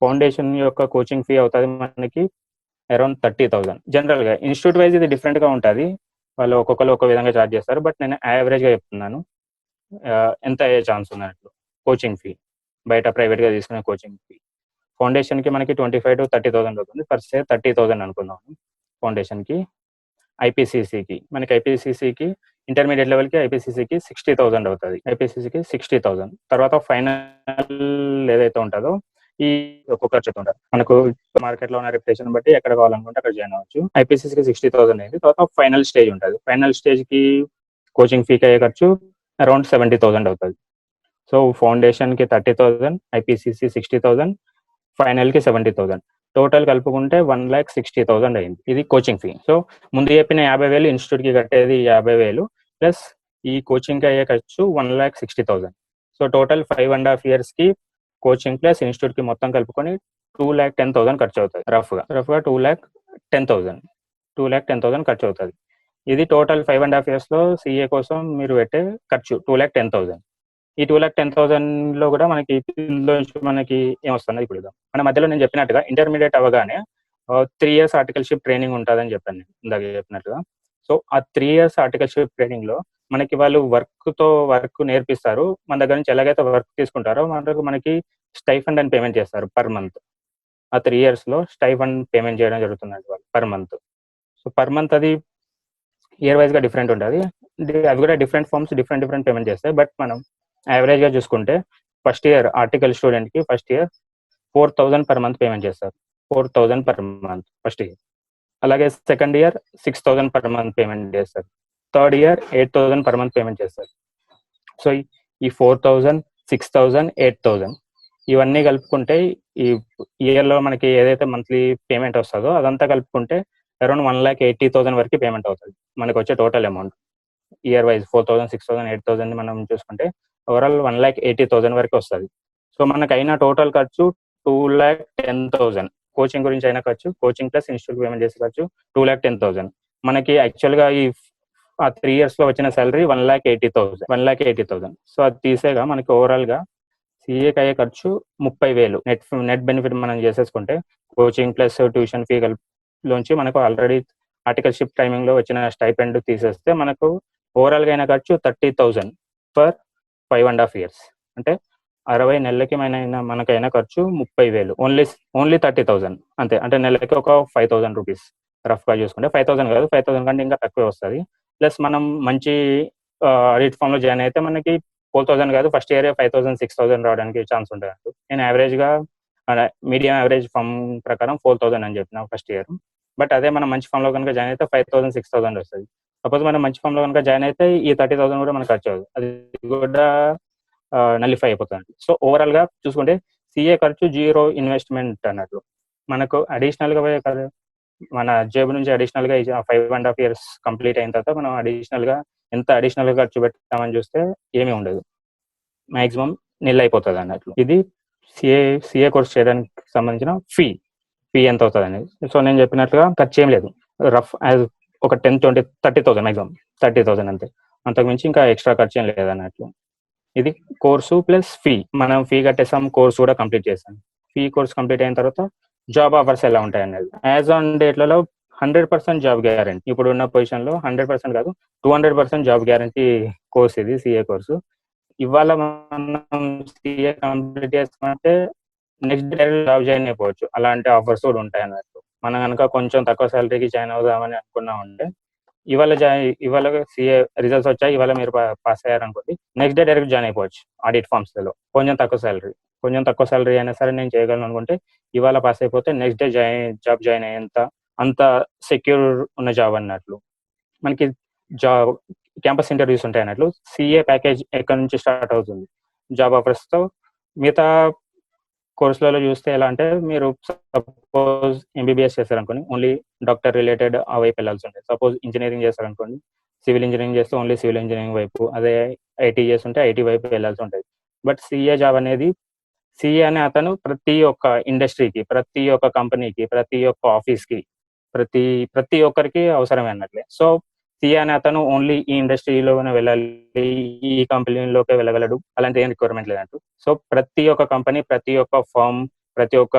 ఫౌండేషన్ యొక్క కోచింగ్ ఫీ అవుతుంది మనకి అరౌండ్ 30,000. జనరల్‌గా ఇన్స్టిట్యూట్ వైజ్ ఇది డిఫరెంట్‌గా ఉంటుంది. వాళ్ళు ఒక్కొక్కరు ఒక విధంగా ఛార్జ్ చేస్తారు. బట్ నేను యావరేజ్‌గా చెప్తున్నాను ఎంత అయ్యే ఛాన్స్ ఉన్నట్లు కోచింగ్ ఫీ, బయట ప్రైవేట్‌గా తీసుకునే కోచింగ్ ఫీ. ఫౌండేషన్‌కి మనకి 25,000 to 30,000 అవుతుంది. పర్ సే 30,000 అనుకుందాం ఫౌండేషన్‌కి. ఐపీసీసీకి ఇంటర్మీడియట్ లెవెల్‌కి ఐపీసీసీకి 60,000 అవుతుంది. ఐపీసీసీకి 60,000. తర్వాత ఫైనల్ ఏదైతే ఉంటుందో ఈ ఒక్కొక్క ఖర్చు ఉంటుంది. మనకు మార్కెట్లో ఉన్న రెప్యుటేషన్ బట్టి ఎక్కడ కావాలనుకుంటే అక్కడ జాయిన్ అవ్వచ్చు. ఐపీసీసీకి 60,000 అయింది. తర్వాత ఫైనల్ స్టేజ్ ఉంటుంది. ఫైనల్ స్టేజ్కి కోచింగ్ ఫీకి అయ్యే ఖర్చు అరౌండ్ 70,000 అవుతుంది. సో ఫౌండేషన్కి 30,000, ఐపీసీసీ 60,000, ఫైనల్కి 70,000. టోటల్ కలుపుకుంటే 1,60,000 అయింది. ఇది కోచింగ్ ఫీ. సో ముందు చెప్పిన 50,000 ఇన్స్టిట్యూట్కి కట్టేది 50,000 ప్లస్ ఈ కోచింగ్కి అయ్యే ఖర్చు 1,60,000. సో టోటల్ 5.5 ఇయర్స్కి కోచింగ్ ప్లస్ ఇన్స్టిట్యూట్కి మొత్తం కలుపుకొని 2,10,000 ఖర్చు అవుతుంది. రఫ్గా 2,10,000 ఖర్చు అవుతుంది. ఇది టోటల్ 5.5 ఇయర్స్లో సిఏ కోసం మీరు పెట్టే ఖర్చు 2,10,000. ఈ 2,10,000లో కూడా మనకి ఏమొస్తుంది ఇప్పుడు మన మధ్యలో నేను చెప్పినట్టుగా ఇంటర్మీడియట్ అవగానే 3 years ఆర్టికల్షిప్ ట్రైనింగ్ ఉంటుందని చెప్పాను నేను ఇందాక చెప్పినట్టుగా. సో ఆ 3 years ఆర్టికల్షిప్ ట్రైనింగ్లో మనకి వాళ్ళు వర్క్ నేర్పిస్తారు. మన దగ్గర నుంచి ఎలాగైతే వర్క్ తీసుకుంటారో మనకి స్టైఫండ్ అని పేమెంట్ చేస్తారు పర్ మంత్. ఆ 3 yearsలో స్టైఫండ్ పేమెంట్ చేయడం జరుగుతుందండి వాళ్ళు per month. So per month అది ఇయర్ వైజ్గా డిఫరెంట్ ఉంటుంది. అవి కూడా డిఫరెంట్ ఫార్మ్స్ డిఫరెంట్ పేమెంట్ చేస్తాయి. బట్ మనం యావరేజ్గా చూసుకుంటే ఫస్ట్ ఇయర్ ఆర్టికల్ స్టూడెంట్కి first year 4,000 per month payment చేస్తారు. 4,000 పర్ మంత్ ఫస్ట్ ఇయర్. అలాగే second year 6,000 per month payment చేస్తారు. Third year 8,000 per month payment చేస్తారు. సో ఈ 4,000, 6,000, 8,000 ఇవన్నీ కలుపుకుంటే ఈ ఇయర్లో మనకి ఏదైతే మంత్లీ పేమెంట్ వస్తుందో అదంతా కలుపుకుంటే అరౌండ్ 1,80,000 వరకు పేమెంట్ అవుతుంది మనకు వచ్చే టోటల్ అమౌంట్. ఇయర్ వైజ్ 4,000, 6,000, 8,000 మనం చూసుకుంటే ఓవరాల్ 1,80,000 వరకు వస్తుంది. సో మనకు అయిన టోటల్ ఖర్చు 2,10,000. కోచింగ్ గురించి అయిన ఖర్చు, కోచింగ్ ప్లస్ ఇన్స్టిట్యూట్ పేమెంట్ చేసే ఖర్చు 2,10,000. మనకి యాక్చువల్గా ఆ 3 yearsలో వచ్చిన శాలరీ 1,80,000. సో అది తీసేగా మనకి ఓవరాల్గా సిఏకి అయ్యే ఖర్చు 30,000 నెట్ బెనిఫిట్ మనం చేసేసుకుంటే కోచింగ్ ప్లస్ ట్యూషన్ ఫీ లోంచి మనకు ఆల్రెడీ ఆర్టికల్షిప్ టైమింగ్లో వచ్చిన స్టైపెండ్ తీసేస్తే మనకు ఓవరాల్గా అయిన ఖర్చు 30,000 ఫర్ 5.5 years. అంటే 60 నెలలకి మనకైనా ఖర్చు 30,000. ఓన్లీ 30,000 అంతే. అంటే నెలకి ఒక 5,000 రూపీస్ రఫ్గా చూసుకుంటే 5,000 కాదు, 5,000 కంటే ఇంకా తక్కువే వస్తుంది. ప్లస్ మనం మంచి ఆడిట్ ఫామ్లో జాయిన్ అయితే మనకి 4,000 కాదు, ఫస్ట్ ఇయర్ 5,000, 6,000 రావడానికి ఛాన్స్ ఉంటుంది. నేను యావరేజ్గా మీడియం యావరేజ్ ఫామ్ ప్రకారం 4,000 అని చెప్పిన ఫస్ట్ ఇయర్. బట్ అదే మనం మంచి ఫామ్లో కనుక జాయిన్ అయితే 5,000, 6,000 వస్తుంది. సపోజ్ మనం మంచి ఫామ్లో కనుక జాయిన్ అయితే ఈ 30,000 కూడా మనకు ఖర్చు అవుతుంది. అది కూడా నలిఫై అయిపోతుంది. సో ఓవరాల్గా చూసుకుంటే సిఏ ఖర్చు 0 ఇన్వెస్ట్మెంట్ అన్నట్లు. మనకు అడిషనల్గా మన జేబు నుంచి అడిషనల్గా 5.5 years కంప్లీట్ అయిన తర్వాత మనం ఎంత అడిషనల్గా ఖర్చు పెట్టామని చూస్తే ఏమీ ఉండదు. మాక్సిమం నిల్ అయిపోతుంది అన్నట్లు. ఇది సిఏ కోర్స్ చేయడానికి సంబంధించిన ఫీ ఎంత అవుతుంది అనేది. సో నేను చెప్పినట్లుగా ఖర్చు ఏం లేదు, రఫ్ యాజ్ ఒక 10-20-30,000 మాక్సిమం 30,000 అంతే, అంతకుమించి ఇంకా ఎక్స్ట్రా ఖర్చు ఏం లేదు అన్నట్లు. ఇది కోర్సు ప్లస్ ఫీ. మనం ఫీ కట్టేసాం, కోర్స్ కూడా కంప్లీట్ చేసాం. కోర్స్ కంప్లీట్ అయిన తర్వాత జాబ్ ఆఫర్స్ ఎలా ఉంటాయి అనేది. యాజ్ ఆన్ డేట్లలో 100% జాబ్ గ్యారంటీ. ఇప్పుడు ఉన్న పొజిషన్ లో 100% కాదు, 200% జాబ్ గ్యారంటీ కోర్స్ ఇది సిఏ కోర్సు. ఇవాళ మనం సిఏ కంప్లీట్ చేస్తామంటే నెక్స్ట్ డే జాబ్ జాయిన్ అయిపోవచ్చు. అలాంటి ఆఫర్స్ కూడా ఉంటాయి అన్నట్టు. మనం కనుక కొంచెం తక్కువ శాలరీకి జాయిన్ అవుదామని అనుకున్నామంటే ఇవాళ సిఏ రిజల్ట్స్ వచ్చాయి, ఇవాళ మీరు పాస్ అయ్యారనుకోండి, నెక్స్ట్ డే డైరెక్ట్ జాయిన్ అయిపోవచ్చు ఆడిట్ ఫార్మ్స్ లో. కొంచెం తక్కువ శాలరీ అయినా సరే నేను చేయగలను అనుకుంటే ఇవాళ పాస్ అయిపోతే నెక్స్ట్ డే జాబ్ జాయిన్ అయ్యేంత అంత సెక్యూర్ ఉన్న జాబ్ అన్నట్లు. మనకి జాబ్ క్యాంపస్ ఇంటర్వ్యూస్ ఉంటాయి అన్నట్లు. సిఏ ప్యాకేజ్ ఎక్కడి నుంచి స్టార్ట్ అవుతుంది జాబ్ ఆఫర్స్ తో. మిగతా కోర్సులలో చూస్తే ఎలా అంటే, మీరు సపోజ్ ఎంబీబీఎస్ చేస్తారనుకోండి, ఓన్లీ డాక్టర్ రిలేటెడ్ ఆ వైపు వెళ్ళాల్సి ఉంటుంది. సపోజ్ ఇంజనీరింగ్ చేస్తారనుకోండి, సివిల్ ఇంజనీరింగ్ చేస్తే ఓన్లీ సివిల్ ఇంజనీరింగ్ వైపు, అదే ఐటీ చేస్తుంటే ఐటీ వైపు వెళ్ళాల్సి ఉంటుంది. బట్ సిఏ జాబ్ అనేది, సిఏ అనే అతను ప్రతి ఒక్క ఇండస్ట్రీకి, ప్రతి ఒక్క కంపెనీకి, ప్రతి ఒక్క ఆఫీస్కి, ప్రతి ఒక్కరికి అవసరమే అన్నట్లే. సో సిఏ అనే అతను ఓన్లీ ఈ ఇండస్ట్రీలోనే వెళ్ళాలి, ఈ కంపెనీలోకి వెళ్ళగలడు, అలాంటి ఏం రిక్వైర్మెంట్ లేదంటూ. సో ప్రతి ఒక్క కంపెనీ, ప్రతి ఒక్క ఫార్మ్, ప్రతి ఒక్క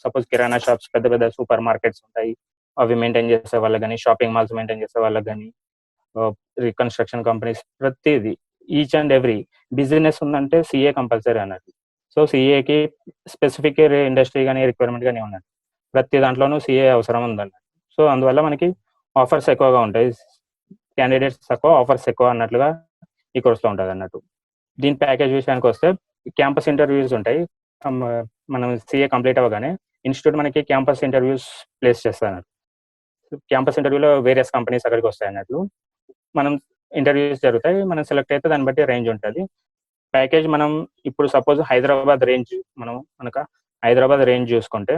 సపోజ్ కిరాణా షాప్స్, పెద్ద పెద్ద సూపర్ మార్కెట్స్ ఉంటాయి, అవి మెయింటైన్ చేసే వాళ్ళకి కానీ, షాపింగ్ మాల్స్ మెయింటైన్ చేసే వాళ్ళకి కానీ, రికన్స్ట్రక్షన్ కంపెనీస్, ప్రతిదీ ఈచ్ అండ్ ఎవ్రీ బిజినెస్ ఉందంటే సిఏ కంపల్సరీ అన్నట్టు. సో సిఏకి స్పెసిఫిక్ ఇండస్ట్రీ కానీ రిక్వైర్మెంట్ కానీ ఉన్నట్టు, ప్రతి దాంట్లోనూ సిఏ అవసరం ఉందన్నట్టు. సో అందువల్ల మనకి ఆఫర్స్ ఎక్కువగా ఉంటాయి, క్యాండిడేట్స్ తక్కువ, ఆఫర్స్ ఎక్కువ అన్నట్లుగా ఈ కోర్సులో ఉంటుంది అన్నట్టు. దీని ప్యాకేజ్ విషయానికి వస్తే క్యాంపస్ ఇంటర్వ్యూస్ ఉంటాయి. మనం సిఏ కంప్లీట్ అవ్వగానే ఇన్స్టిట్యూట్ మనకి క్యాంపస్ ఇంటర్వ్యూస్ ప్లేస్ చేస్తారు అన్నట్టు. క్యాంపస్ ఇంటర్వ్యూలో వేరియస్ కంపెనీస్ అక్కడికి వస్తాయి అన్నట్లు. మనం ఇంటర్వ్యూస్ జరుగుతాయి, మనం సెలెక్ట్ అయితే దాన్ని బట్టి రేంజ్ ఉంటుంది. ప్యాకేజ్ మనం ఇప్పుడు సపోజ్ హైదరాబాద్ రేంజ్ చూసుకుంటే,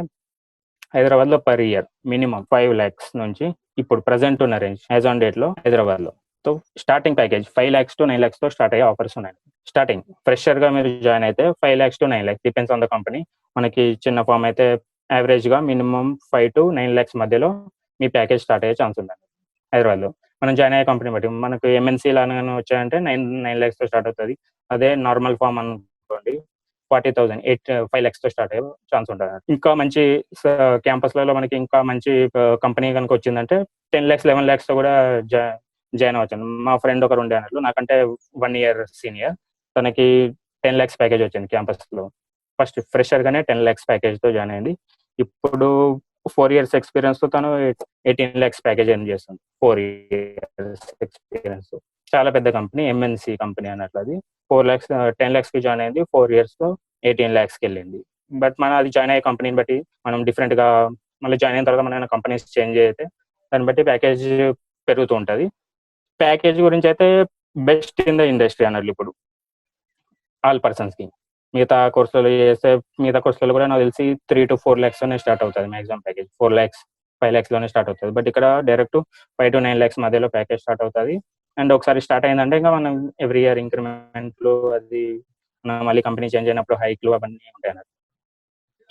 హైదరాబాద్లో పర్ ఇయర్ మినిమం 5 lakhs నుంచి ఇప్పుడు ప్రజెంట్ ఉన్న రేంజ్ యాజ్ ఆన్ డేట్లో హైదరాబాద్లో. So starting package 5 lakhs to 9 lakhs తో స్టార్ట్ అయ్యే ఆఫర్స్ ఉన్నాయి. స్టార్టింగ్ ఫ్రెషర్గా మీరు జాయిన్ అయితే 5 lakhs to 9 lakhs, depends on the company. మనకి చిన్న ఫామ్ అయితే యావరేజ్గా మినిమం 5 to 9 lakhs మధ్యలో మీ ప్యాకేజ్ స్టార్ట్ అయ్యే ఛాన్స్ ఉంది హైదరాబాద్లో. మనం జాయిన్ అయ్యే కంపెనీ బట్టి మనకు ఎంఎన్సీ లాగానే వచ్చాయంటే 9 lakhs తో స్టార్ట్ అవుతుంది. అదే నార్మల్ ఫామ్ అనుకోండి 40,000, 5 lakhs తో స్టార్ట్ అయ్యే ఛాన్స్ ఉంటుంది. ఇంకా మంచి క్యాంపస్లలో మనకి ఇంకా మంచి కంపెనీ కనుక వచ్చిందంటే 10 lakhs 11 lakhs తో కూడా జాయిన్ అవ్వచ్చాను. మా ఫ్రెండ్ ఒకరు ఉండే అన్నట్లు, నాకంటే 1 year senior, తనకి 10 lakhs ప్యాకేజ్ వచ్చింది క్యాంపస్లో. ఫస్ట్ ఫ్రెషర్ గానే 10 lakhs ప్యాకేజ్ తో జాయిన్ అయింది. ఇప్పుడు 4 years ఎక్స్పీరియన్స్ తో తను 18 lakhs ప్యాకేజ్ ఎర్న్ చేస్తుంది. 4 years ఎక్స్పీరియన్స్, చాలా పెద్ద కంపెనీ, ఎంఎన్సి కంపెనీ అన్నట్లు. అది 10 lakhs కి జాయిన్ అయింది, 4 years తో 18 lakhs కి వెళ్ళింది. బట్ మనం అది జాయిన్ అయ్యే కంపెనీని బట్టి మనం డిఫరెంట్ గా, మళ్ళీ జాయిన్ అయిన తర్వాత మన కంపెనీస్ చేంజ్ అయితే దాన్ని బట్టి ప్యాకేజ్ పెరుగుతూ ఉంటుంది. ప్యాకేజ్ గురించి అయితే బెస్ట్ ఇన్ ద ఇండస్ట్రీ అన్నట్లు ఇప్పుడు ఆల్ పర్సన్స్ కి. మిగతా కోర్సులలో కూడా నాకు తెలిసి 3 to 4 lakhs లోనే స్టార్ట్ అవుతుంది మ్యాక్సిమం ప్యాకేజ్. 4 lakhs 5 lakhs లోనే స్టార్ట్ అవుతుంది. బట్ ఇక్కడ డైరెక్ట్ 5 to 9 lakhs మధ్యలో ప్యాకేజ్ స్టార్ట్ అవుతుంది. అండ్ ఒకసారి స్టార్ట్ అయిందంటే ఇంకా మనం ఎవ్రీ ఇయర్ ఇంక్రిమెంట్లు, అది మళ్ళీ కంపెనీ చేంజ్ అయినప్పుడు హైక్లు అవన్నీ ఉంటాయి అన్నట్టు.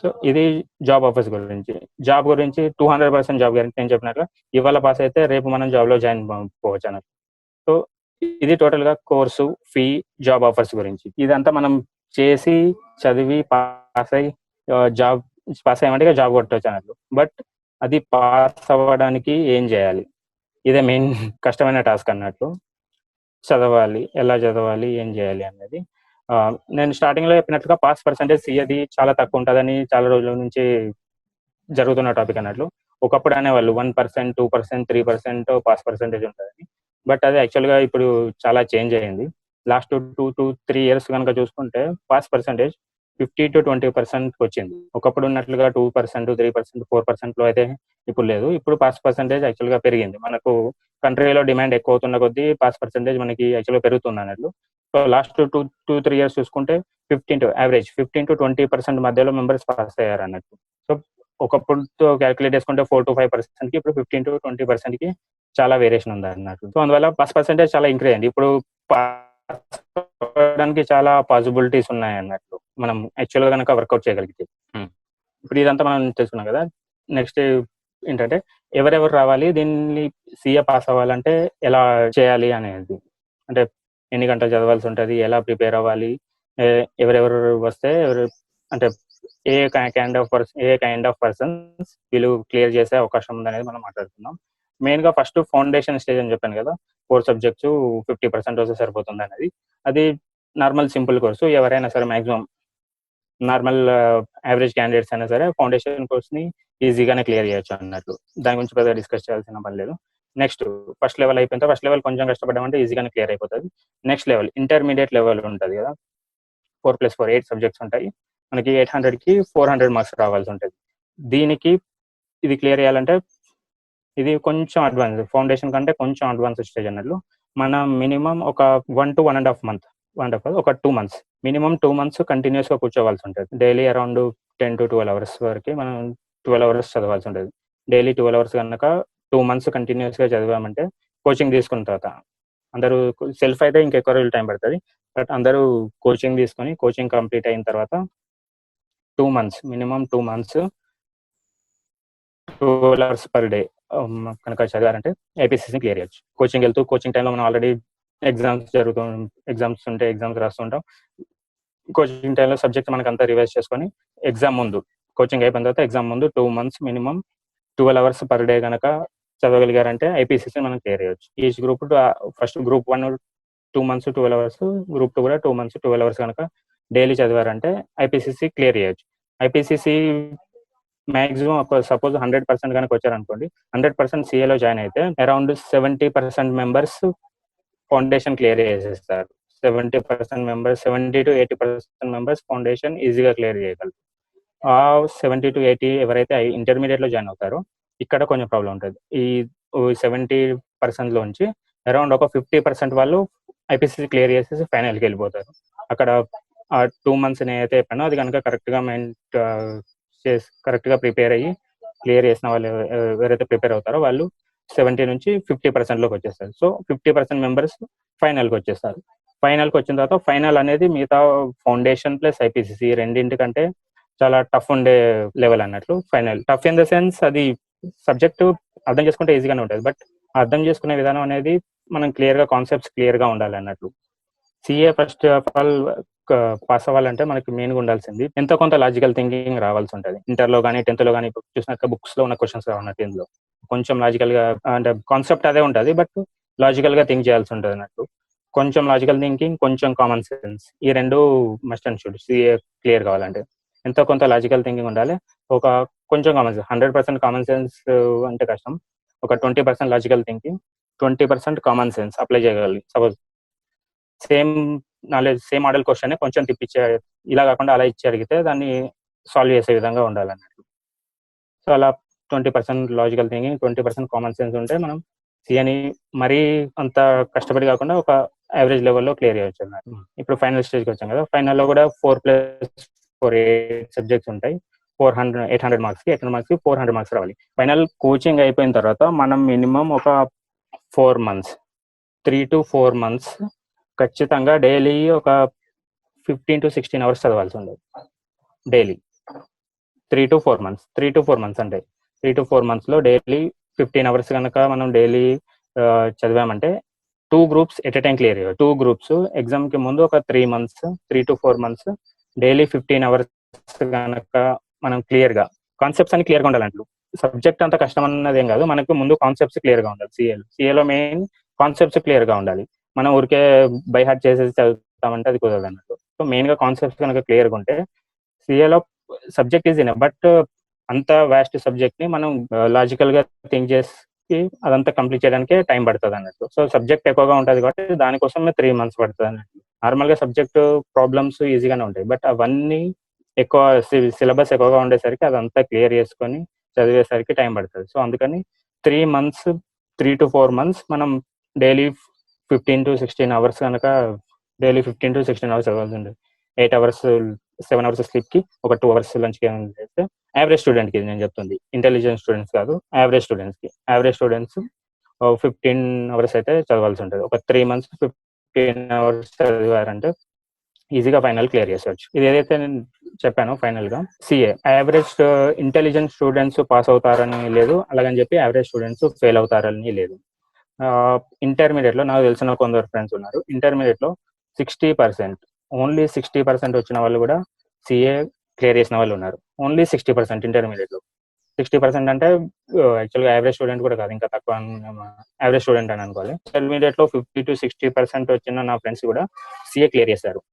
సో ఇది జాబ్ ఆఫర్స్ గురించి. జాబ్ గురించి 200% జాబ్ గ్యారెంటీ నేను చెప్పినట్లు, ఇవాళ పాస్ అయితే రేపు మనం జాబ్లో జాయిన్ పోవచ్చు అన్నట్టు. సో ఇది టోటల్ గా కోర్సు, ఫీ, జాబ్ ఆఫర్స్ గురించి. ఇదంతా మనం చేసి చదివి పాస్ అయ్యామంటే జాబ్ కొట్టవచ్చు అన్నట్లు. బట్ అది పాస్ అవ్వడానికి ఏం చేయాలి, ఇదే మెయిన్ కష్టమైన టాస్క్ అన్నట్లు. చదవాలి, ఎలా చదవాలి, ఏం చేయాలి అనేది నేను స్టార్టింగ్ లో చెప్పినట్లుగా పాస్ పర్సెంటేజ్ సిఏది చాలా తక్కువ ఉంటుందని చాలా రోజుల నుంచి జరుగుతున్న టాపిక్ అన్నట్లు. ఒకప్పుడు అనేవాళ్ళు 1%, 2%, 3% పాస్ పర్సెంటేజ్ ఉంటుందని. బట్ అది యాక్చువల్గా ఇప్పుడు చాలా చేంజ్ అయ్యింది. లాస్ట్ 2 to 3 years కనుక చూసుకుంటే పాస్ పర్సెంటేజ్ 50 to 20% వచ్చింది. ఒకప్పుడు ఉన్నట్లుగా 2%, 3%, 4% లో అయితే ఇప్పుడు లేదు. ఇప్పుడు పాస్ పర్సెంటేజ్ యాక్చువల్గా పెరిగింది. మనకు కంట్రీలో డిమాండ్ ఎక్కువ అవుతున్న కొద్దీ పాస్ పర్సెంటేజ్ మనకి యాక్చువల్గా పెరుగుతుంది అన్నట్లు. సో లాస్ట్ 2-3 years చూసుకుంటే 15 to 20% మధ్యలో మెంబర్స్ పాస్ అయ్యారు అన్నట్టు. సో ఒకప్పుడు క్యాలిక్యులేట్ చేసుకుంటే 4 to 5%కి ఇప్పుడు 15 to 20%కి చాలా వేరియేషన్ ఉంది అన్నట్టు. సో అందువల్ల పాస్ పర్సెంటేజ్ చాలా ఇంక్రీజ్ అయింది. ఇప్పుడు అవ్వడానికి చాలా పాసిబిలిటీస్ ఉన్నాయి అన్నట్లు మనం యాక్చువల్గా కనుక వర్కౌట్ చేయగలిగితే. ఇప్పుడు ఇదంతా మనం తెలుసుకున్నాం కదా. నెక్స్ట్ ఏంటంటే ఎవరెవరు రావాలి, దీన్ని సీఏ పాస్ అవ్వాలంటే ఎలా చేయాలి అనేది, అంటే ఎన్ని గంటలు చదవాల్సి ఉంటుంది, ఎలా ప్రిపేర్ అవ్వాలి, ఎవరెవరు వస్తే అంటే ఏ కైండ్ ఆఫ్ పర్సన్స్ వీళ్ళు క్లియర్ చేసే అవకాశం ఉందనేది మనం మాట్లాడుతున్నాం. మెయిన్గా ఫస్ట్ ఫౌండేషన్ స్టేజ్ అని చెప్పాను కదా, 4 సబ్జెక్ట్స్ 50% వస్తే సరిపోతుంది అనేది. అది నార్మల్ సింపుల్ కోర్సు, ఎవరైనా సరే మ్యాక్సిమం నార్మల్ యావరేజ్ క్యాండిడేట్స్ అయినా సరే ఫౌండేషన్ కోర్స్ని ఈజీగానే క్లియర్ చేయొచ్చు అన్నట్లు. దాని గురించి పెద్దగా డిస్కస్ చేయాల్సిన పని లేదు. నెక్స్ట్ ఫస్ట్ లెవెల్ అయిపోయిన ఫస్ట్ లెవెల్ కొంచెం కష్టపడ్డామంటే ఈజీగానే క్లియర్ అయిపోతుంది. నెక్స్ట్ లెవెల్ ఇంటర్మీడియట్ లెవెల్ ఉంటుంది కదా, 4+4 8 సబ్జెక్ట్స్ ఉంటాయి. మనకి 800కి 400 మార్క్స్ రావాల్సి ఉంటుంది. దీనికి ఇది క్లియర్ చేయాలంటే ఇది కొంచెం అడ్వాన్స్, ఫౌండేషన్ కంటే కొంచెం అడ్వాన్స్ స్టేజ్ అన్నట్లు. మనం మినిమం ఒక 1 to 1.5 month, ఒక 2 months, మినిమం 2 months కంటిన్యూస్గా కూర్చోవాల్సి ఉంటుంది. డైలీ అరౌండ్ 10 to 12 hours వరకు మనం 12 hours చదవాల్సి ఉంటుంది. డైలీ 12 hours కనుక 2 months కంటిన్యూస్గా చదివామంటే, కోచింగ్ తీసుకున్న తర్వాత అందరూ సెల్ఫ్ అయితే ఇంకెక్కువ రోజులు టైం పడుతుంది, బట్ అందరూ కోచింగ్ తీసుకొని కోచింగ్ కంప్లీట్ అయిన తర్వాత 2 months, minimum 2 months 12 hours per day కనుక చదివారంటే ఐపీసీసీ క్లియర్ చేయొచ్చు. కోచింగ్ వెళ్తూ కోచింగ్ టైంలో మనం ఆల్రెడీ ఎగ్జామ్స్ ఉంటే ఎగ్జామ్స్ రాస్తుంటాం. కోచింగ్ టైంలో సబ్జెక్ట్ మనకు అంతా రివైజ్ చేసుకొని ఎగ్జామ్ ముందు, కోచింగ్ అయిపోయిన తర్వాత ఎగ్జామ్ ముందు 2 months minimum 12 hours per day కనుక చదవగలిగారంటే ఐపీసీసీ మనం క్లియర్ చేయొచ్చు. Each group first group 1 2 months 12 hours, group 2 కూడా 2 months 12 hours కనుక డైలీ చదివారంటే ఐపీసీసీ క్లియర్ చేయొచ్చు. ఐపీసీసీ మ్యాక్సిమం ఒక సపోజ్ 100% కనుక వచ్చారనుకోండి, 100% సీఏలో జాయిన్ అయితే అరౌండ్ 70% మెంబర్స్ ఫౌండేషన్ క్లియర్ చేసేస్తారు. 70 to 80% మెంబర్స్ ఫౌండేషన్ ఈజీగా క్లియర్ చేయగలరు. ఆ 70 to 80 ఎవరైతే ఇంటర్మీడియట్లో జాయిన్ అవుతారో ఇక్కడ కొంచెం ప్రాబ్లం ఉంటుంది. ఈ 70% లోంచి అరౌండ్ ఒక 50% వాళ్ళు ఐపీసీ క్లియర్ చేసేసి ఫైనల్కి వెళ్ళిపోతారు. అక్కడ ఆ 2 months అయితే చెప్పానో అది కనుక కరెక్ట్గా ప్రిపేర్ అయ్యి క్లియర్ చేసిన వాళ్ళు ఎవరైతే ప్రిపేర్ అవుతారో వాళ్ళు 70 నుంచి 50%లోకి వచ్చేస్తారు. సో 50% మెంబర్స్ ఫైనల్కి వచ్చేస్తారు. ఫైనల్కి వచ్చిన తర్వాత ఫైనల్ అనేది మిగతా ఫౌండేషన్ ప్లస్ ఐపీసీసీ రెండింటికంటే చాలా టఫ్ ఉండే లెవెల్ అన్నట్లు. Final tough in the sense అది సబ్జెక్టు అర్థం చేసుకుంటే ఈజీగానే ఉంటుంది, బట్ అర్థం చేసుకునే విధానం అనేది మనం క్లియర్గా కాన్సెప్ట్స్ క్లియర్గా ఉండాలి అన్నట్లు. CA first of all pass అవ్వాలంటే మనకి మెయిన్గా ఉండాల్సింది ఎంతో కొంత లాజికల్ థింకింగ్ రావాల్సి ఉంటుంది. ఇంటర్లో కానీ 10th కానీ చూసినట్టు బుక్స్లో ఉన్న క్వశ్చన్స్ రావన్నట్టు ఇందులో కొంచెం లాజికల్గా, అంటే కాన్సెప్ట్ అదే ఉంటుంది బట్ లాజికల్గా థింక్ చేయాల్సి ఉంటుంది అన్నట్టు. కొంచెం లాజికల్ థింకింగ్, కొంచెం కామన్ సెన్స్, ఈ రెండు must and should CA clear కావాలంటే. ఎంతో కొంత లాజికల్ థింకింగ్ ఉండాలి, ఒక కొంచెం కామన్ సెన్స్. 100% కామన్ సెన్స్ అంటే కష్టం. ఒక 20% logical thinking, 20% common sense apply చేయగలి. Suppose same knowledge, same model question కొంచెం తిప్పించే, ఇలా కాకుండా అలా ఇచ్చి అడిగితే దాన్ని సాల్వ్ చేసే విధంగా ఉండాలన్నట్టు. సో అలా 20% లాజికల్ థింకింగ్, 20% కామన్ సెన్స్ ఉంటే మనం సిఏని మరీ అంత కష్టపడి కాకుండా ఒక యావరేజ్ లెవెల్లో క్లియర్ చేయొచ్చు అన్నట్టు. ఇప్పుడు ఫైనల్ స్టేజ్కి వచ్చాం కదా, ఫైనల్లో కూడా 4+4 8 సబ్జెక్ట్స్ ఉంటాయి. 800 మార్క్స్కి 400 మార్క్స్ రావాలి. ఫైనల్ కోచింగ్ అయిపోయిన తర్వాత మనం మినిమం ఒక 4 months, 3 to 4 months ఖచ్చితంగా డైలీ ఒక 15 to 16 hours చదవాల్సి ఉండదు డైలీ. 3 to 4 months అంటే 3 to 4 monthsలో డైలీ 15 hours కనుక మనం డైలీ చదివామంటే 2 groups at a time clear అయ్యాయి. 2 groups ఎగ్జామ్కి ముందు ఒక 3 months, 3 to 4 months daily 15 hours కనుక మనం క్లియర్గా కాన్సెప్ట్స్ అని క్లియర్గా ఉండాలంటే. సబ్జెక్ట్ అంత కష్టం అన్నది ఏం కాదు, మనకు ముందు కాన్సెప్ట్స్ క్లియర్గా ఉండాలి. సిఏలో మెయిన్ కాన్సెప్ట్స్ క్లియర్గా ఉండాలి. మనం ఊరికే బై హార్ట్ చేసేసి చదువుతామంటే అది కుదరదు అన్నట్టు. సో మెయిన్గా కాన్సెప్ట్స్ కనుక క్లియర్గా ఉంటే సిఏలో సబ్జెక్ట్ ఈజీ, బట్ అంత వాస్ట్ సబ్జెక్ట్ని మనం లాజికల్గా థింక్ చేసి అదంతా కంప్లీట్ చేయడానికే టైం పడుతుంది అన్నట్టు. సో సబ్జెక్ట్ ఎక్కువగా ఉంటుంది కాబట్టి దానికోసమే 3 months పడుతుంది అన్నట్టు. నార్మల్గా సబ్జెక్ట్ ప్రాబ్లమ్స్ ఈజీగానే ఉంటాయి, బట్ అవన్నీ ఎక్కువ సిలబస్ ఎక్కువగా ఉండేసరికి అదంతా క్లియర్ చేసుకొని చదివేసరికి టైం పడుతుంది. సో అందుకని 3 to 4 months మనం డైలీ 15 to 16 hours కనుక డైలీ 15 to 16 hours చదవాల్సి ఉంటుంది. 8 hours 7 hours స్లీప్కి, ఒక 2 hours లంచ్కి చేస్తే యావరేజ్ స్టూడెంట్కి నేను చెప్తుంది, ఇంటెలిజెంట్ స్టూడెంట్స్ కాదు, యావరేజ్ స్టూడెంట్స్ 15 hours అయితే చదవాల్సి ఉంటుంది. ఒక 3 months 15 అవర్స్ చదివారంటే ఈజీగా ఫైనల్ క్లియర్ చేసేవచ్చు. ఇది ఏదైతే నేను చెప్పానో ఫైనల్ గా CA average intelligent students pass అవుతారని లేదు, అలాగని చెప్పి యావరేజ్ స్టూడెంట్స్ ఫెయిల్ అవుతారని లేదు. ఇంటర్మీడియట్ లో నాకు తెలిసిన కొందరు ఫ్రెండ్స్ ఉన్నారు, ఇంటర్మీడియట్ లో 60%, ఓన్లీ 60% వచ్చిన వాళ్ళు కూడా సిఏ క్లియర్ చేసిన వాళ్ళు ఉన్నారు. ఓన్లీ 60% ఇంటర్మీడియట్ లో. 60% అంటే యాక్చువల్గా యావరేజ్ స్టూడెంట్ కూడా కాదు, ఇంకా తక్కువ యావరేజ్ స్టూడెంట్ అని అనుకోవాలి. ఇంటర్మీడియట్ లో 50 to 60% వచ్చిన నా ఫ్రెండ్స్ కూడా సిఏ క్లియర్ చేశారు.